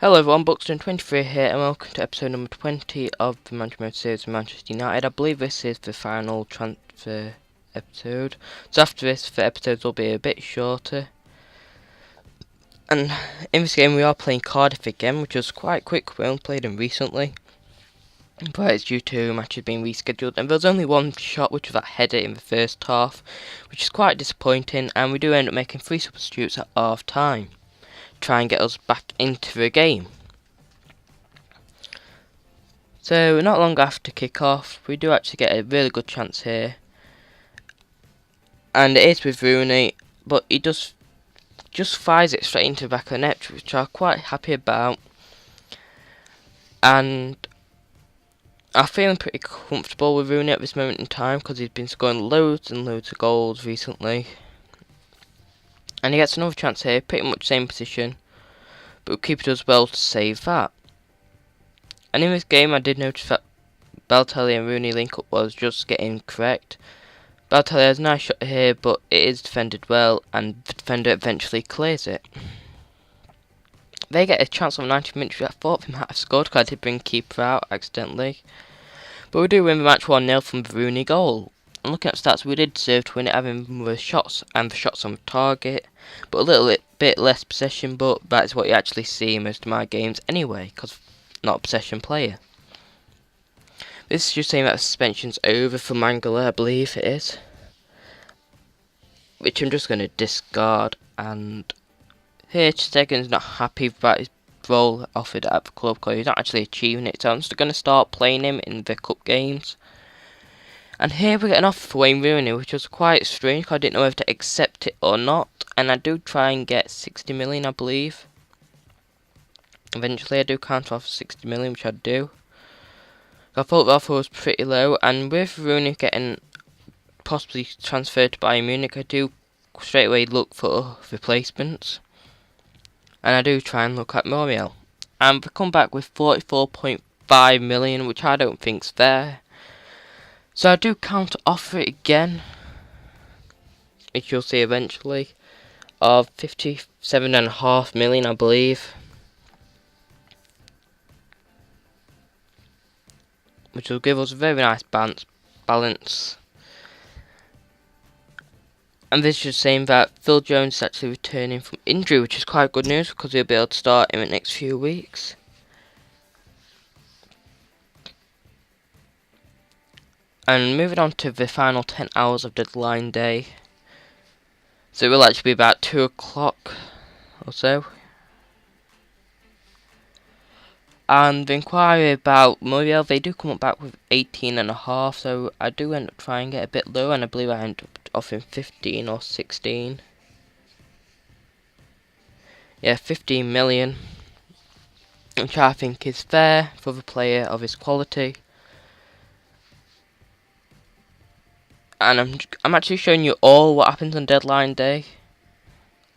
Hello everyone, Buxton23 here and welcome to episode number 20 of the Manchester United series of Manchester United. I believe this is the final transfer episode. So after this, the episodes will be a bit shorter. And in this game we are playing Cardiff again, which was quite quick. We only played them recently. But it's due to matches being rescheduled. And there was only one shot, which was that header in the first half, which is quite disappointing. And we do end up making 3 substitutes at half time. Try and get us back into the game. So not long after kick-off, we do actually get a really good chance here, and it is with Rooney, but he just fires it straight into the back of the net, which I'm quite happy about, and I'm feeling pretty comfortable with Rooney at this moment in time because he's been scoring loads and loads of goals recently. And he gets another chance here, pretty much same position, but the keeper does well to save that. And in this game I did notice that Balotelli and Rooney link up was just getting correct. Balotelli has a nice shot here, but it is defended well and the defender eventually clears it. They get a chance on 90 minutes, which I thought they might have scored because I did bring keeper out accidentally. But we do win the match 1-0 from the Rooney goal. And looking at stats, we did deserve to win it, having the shots and the shots on target, but a little bit less possession, but that is what you actually see in most of my games anyway, because I'm not a possession player. This is just saying that the suspension's over for Mangala, I believe it is, which I'm just going to discard. And here Stegen's not happy about his role offered at the club because he's not actually achieving it, so I'm just going to start playing him in the cup games. And here we get an offer for Wayne Rooney, which was quite strange because I didn't know whether to accept it or not. And I do try and get 60 million, I believe. Eventually I do counter offer 60 million, which I do. I thought the offer was pretty low, and with Rooney getting possibly transferred to Bayern Munich, I do straight away look for replacements. And I do try and look at Moriel. And we come back with 44.5 million, which I don't think's fair. So I do counter offer it again, which you'll see eventually, of 57.5 million, I believe. Which will give us a very nice balance. And this is just saying that Phil Jones is actually returning from injury, which is quite good news because he'll be able to start in the next few weeks. And moving on to the final 10 hours of deadline day. So it will actually be about 2 o'clock or so. And the inquiry about Muriel, they do come up back with 18.5, so I do end up trying to get a bit lower, and I believe I end up offering 15 or 16. Yeah, 15 million, which I think is fair for the player of his quality. And I'm actually showing you all what happens on deadline day.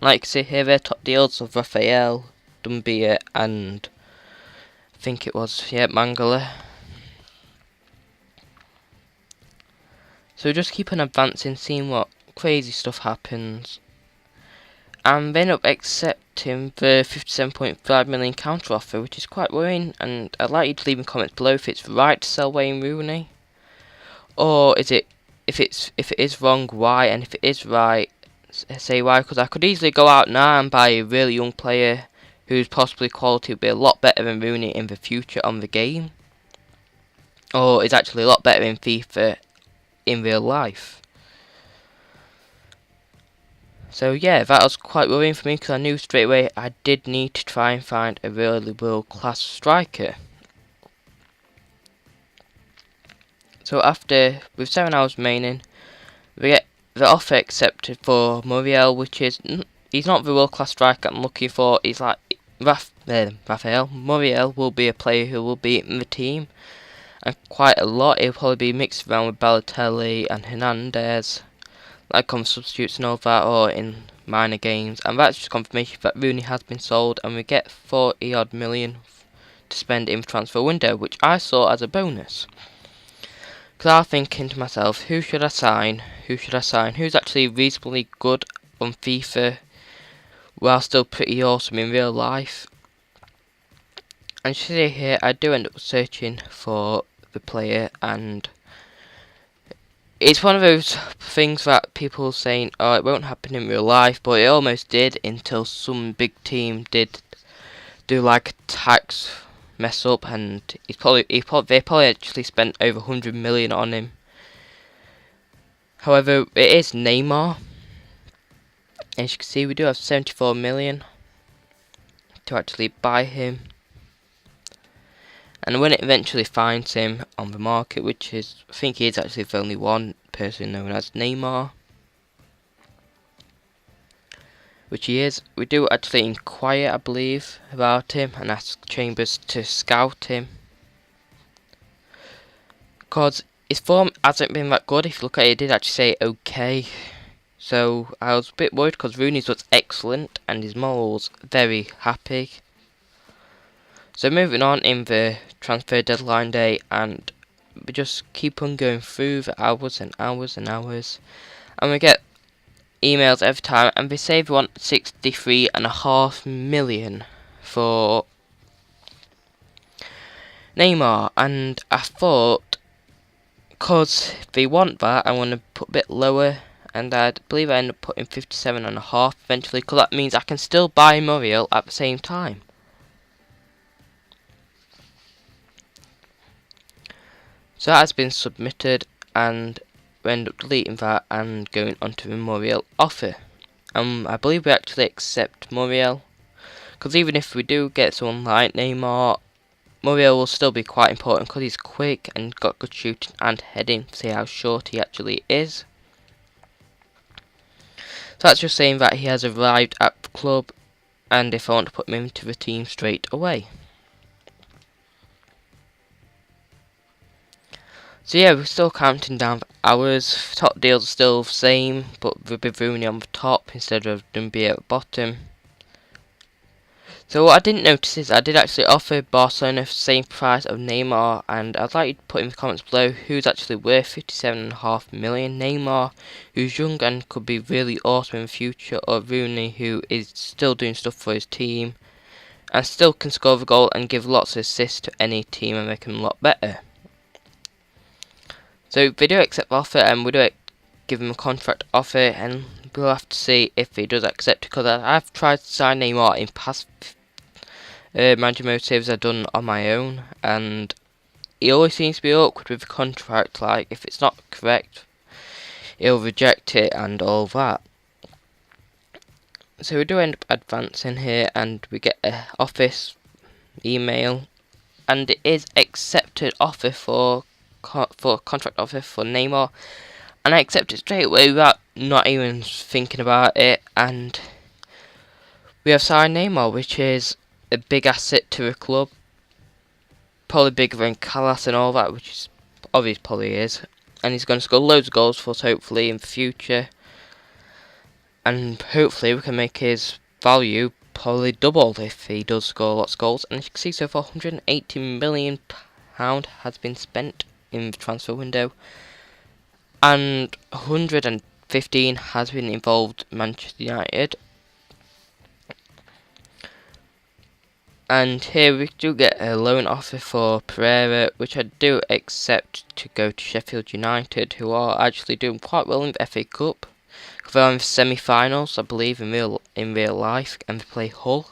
Like you see here, they're top deals of Raphael, Dumbia, and I think it was, Mangala. So just keep on advancing, seeing what crazy stuff happens. And they end up accepting the 57.5 million counter offer, which is quite worrying. And I'd like you to leave in comments below if it's right to sell Wayne Rooney, or is it, if it is wrong, why, and if it is right, say why. Because I could easily go out now and buy a really young player whose possibly quality will be a lot better than Rooney in the future on the game, or is actually a lot better in FIFA in real life. So yeah, that was quite worrying for me because I knew straight away I did need to try and find a really world class striker. So after, with 7 hours remaining, we get the offer accepted for Muriel, which is, he's not the world class striker I'm looking for. He's like Raphael. Muriel will be a player who will be in the team, and quite a lot. He'll probably be mixed around with Balotelli and Hernandez, like on substitutes and all that, or in minor games. And that's just confirmation that Rooney has been sold, and we get 40 odd million to spend in the transfer window, which I saw as a bonus. Because I was thinking to myself, who should I sign? Who should I sign? Who's actually reasonably good on FIFA while still pretty awesome in real life? And you see here, I do end up searching for the player, and it's one of those things that people saying, oh, it won't happen in real life, but it almost did until some big team did do like a tax mess up, and they probably actually spent over 100 million on him. However, it is Neymar. As you can see, we do have 74 million to actually buy him. And when it eventually finds him on the market, which is, I think he is actually the only one person known as Neymar, which he is, we do actually inquire, I believe, about him and ask Chambers to scout him. Because his form hasn't been that good. If you look at it, it did actually say okay. So I was a bit worried because Rooney's was excellent and his mole was very happy. So moving on in the transfer deadline day, and we just keep on going through the hours and hours and hours, and we get emails every time, and they say they want 63.5 million for Neymar, and I thought, because they want that, I want to put a bit lower, and I believe I end up putting 57.5 eventually, because that means I can still buy Muriel at the same time. So that has been submitted, and we end up deleting that and going onto the Muriel offer. I believe we actually accept Muriel, because even if we do get someone like Neymar, Muriel will still be quite important because he's quick and got good shooting and heading. See how short he actually is. So that's just saying that he has arrived at the club, and if I want to put him into the team straight away. So yeah, we're still counting down the hours. Top deals are still the same, but with Rooney on the top instead of Dumbia at the bottom. So what I didn't notice is I did actually offer Barcelona the same price of Neymar, and I'd like you to put in the comments below who's actually worth 57.5 million. Neymar, who's young and could be really awesome in the future, or Rooney, who is still doing stuff for his team and still can score the goal and give lots of assists to any team and make them a lot better. So they do accept the offer, and we do give him a contract offer, and we'll have to see if he does accept it, because I've tried to sign Neymar in past manager motives I've done on my own, and he always seems to be awkward with the contract. Like, if it's not correct, he'll reject it and all that. So we do end up advancing here, and we get an office email, and it is accepted offer for contract offer for Neymar, and I accept it straight away without not even thinking about it, and we have signed Neymar, which is a big asset to the club, probably bigger than Callas and all that, which is obvious probably is, and he's going to score loads of goals for us hopefully in the future, and hopefully we can make his value probably double if he does score lots of goals. And as you can see, so far £180 million has been spent in the transfer window, and 115 has been involved Manchester United. And here we do get a loan offer for Pereira, which I do accept to go to Sheffield United, who are actually doing quite well in the FA Cup. They're in the semi-finals, I believe, in real life, and they play Hull.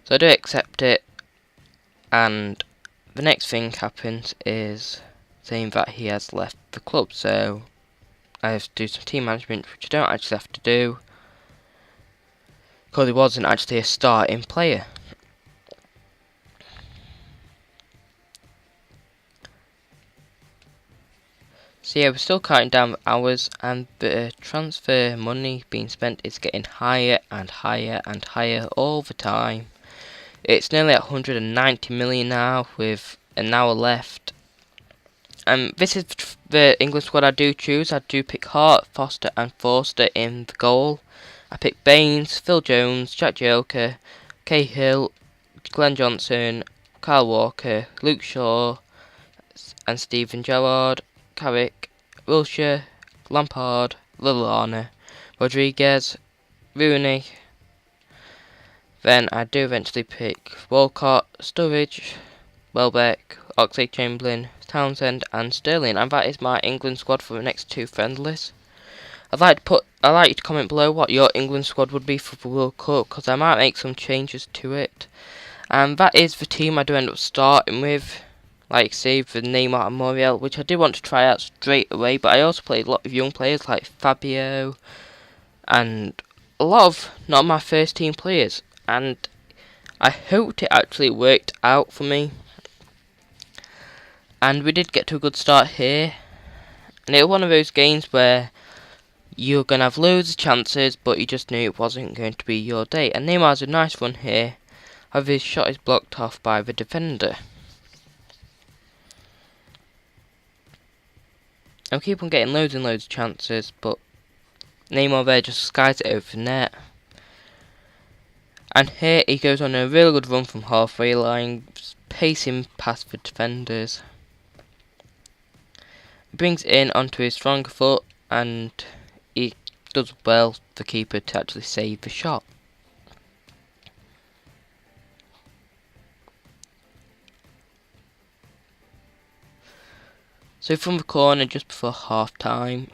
So I do accept it, and the next thing happens is saying that he has left the club, so I have to do some team management, which I don't actually have to do, because he wasn't actually a starting player. So yeah, we're still counting down the hours, and the transfer money being spent is getting higher and higher and higher all the time. It's nearly at 190 million now, with an hour left. And this is the England squad I do choose. I do pick Hart, Foster and Forster in the goal. I pick Baines, Phil Jones, Jack Joker, Cahill, Glenn Johnson, Kyle Walker, Luke Shaw and Stephen Gerrard, Carrick, Wilshere, Lampard, Lallana, Rodriguez, Rooney. Then I do eventually pick Walcott, Sturridge, Welbeck, Oxlade-Chamberlain, Townsend and Sterling, and that is my England squad for the next 2 friendlies. I'd like you to comment below what your England squad would be for the World Cup, because I might make some changes to it. And that is the team I do end up starting with, like say the Neymar and Muriel, which I did want to try out straight away, but I also played a lot of young players like Fabio and a lot of not my first team players, and I hoped it actually worked out for me. And we did get to a good start here, and it was one of those games where you're going to have loads of chances, but you just knew it wasn't going to be your day. And Neymar's a nice run here, however his shot is blocked off by the defender. I'll keep on getting loads and loads of chances, but Neymar there just skies it over the net. And here he goes on a really good run from halfway line, pacing past the defenders. He brings it in onto his stronger foot, and he does well, the keeper, to actually save the shot. So from the corner just before half time,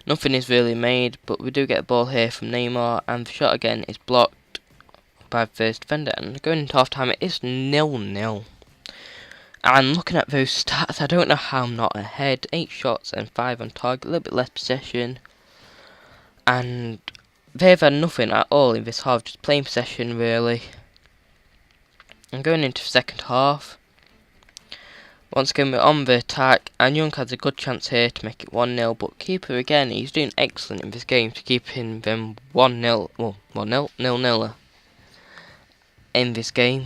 nothing is really made, but we do get a ball here from Neymar, and the shot again is blocked by the first defender, and going into half time it is 0-0. And looking at those stats, I don't know how I'm not ahead. 8 shots and 5 on target, a little bit less possession, and they've had nothing at all in this half, just plain possession really. And going into the second half, once again we're on the attack, and Young has a good chance here to make it 1-0, but keeper again, he's doing excellent in this game to keeping them 1-0, well 1-0, 0-0 in this game.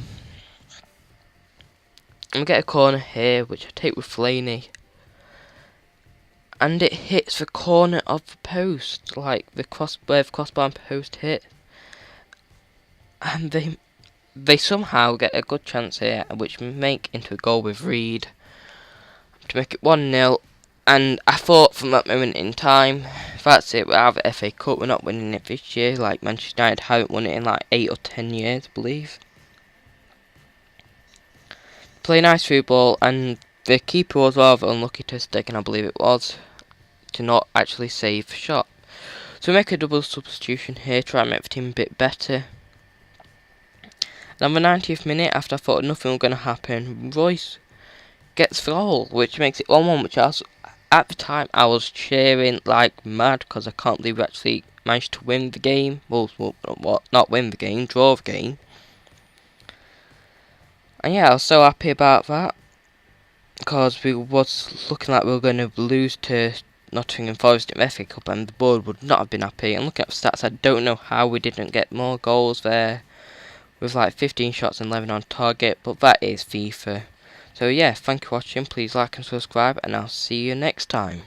And we get a corner here, which I take with Fellaini, and it hits the corner of the post, like the where the crossbar and post hit, and they somehow get a good chance here, which make into a goal with Reed to make it 1-0. And I thought from that moment in time, that's it, we're out of the FA Cup, we're not winning it this year, like Manchester United haven't won it in like 8 or 10 years, I believe. Play nice through ball, and the keeper was rather unlucky to stick, and I believe it was, to not actually save the shot. So we make a double substitution here, try and make the team a bit better. And on the 90th minute, after I thought nothing was going to happen, Royce gets the goal, which makes it 1-1, which at the time I was cheering like mad, because I can't believe we actually managed to win the game. Well, not win the game, draw the game. And yeah, I was so happy about that, because we was looking like we were going to lose to Nottingham Forest in the FA Cup, and the board would not have been happy. And looking at the stats, I don't know how we didn't get more goals there, with like 15 shots and 11 on target, but that is FIFA. So yeah, thank you for watching, please like and subscribe, and I'll see you next time.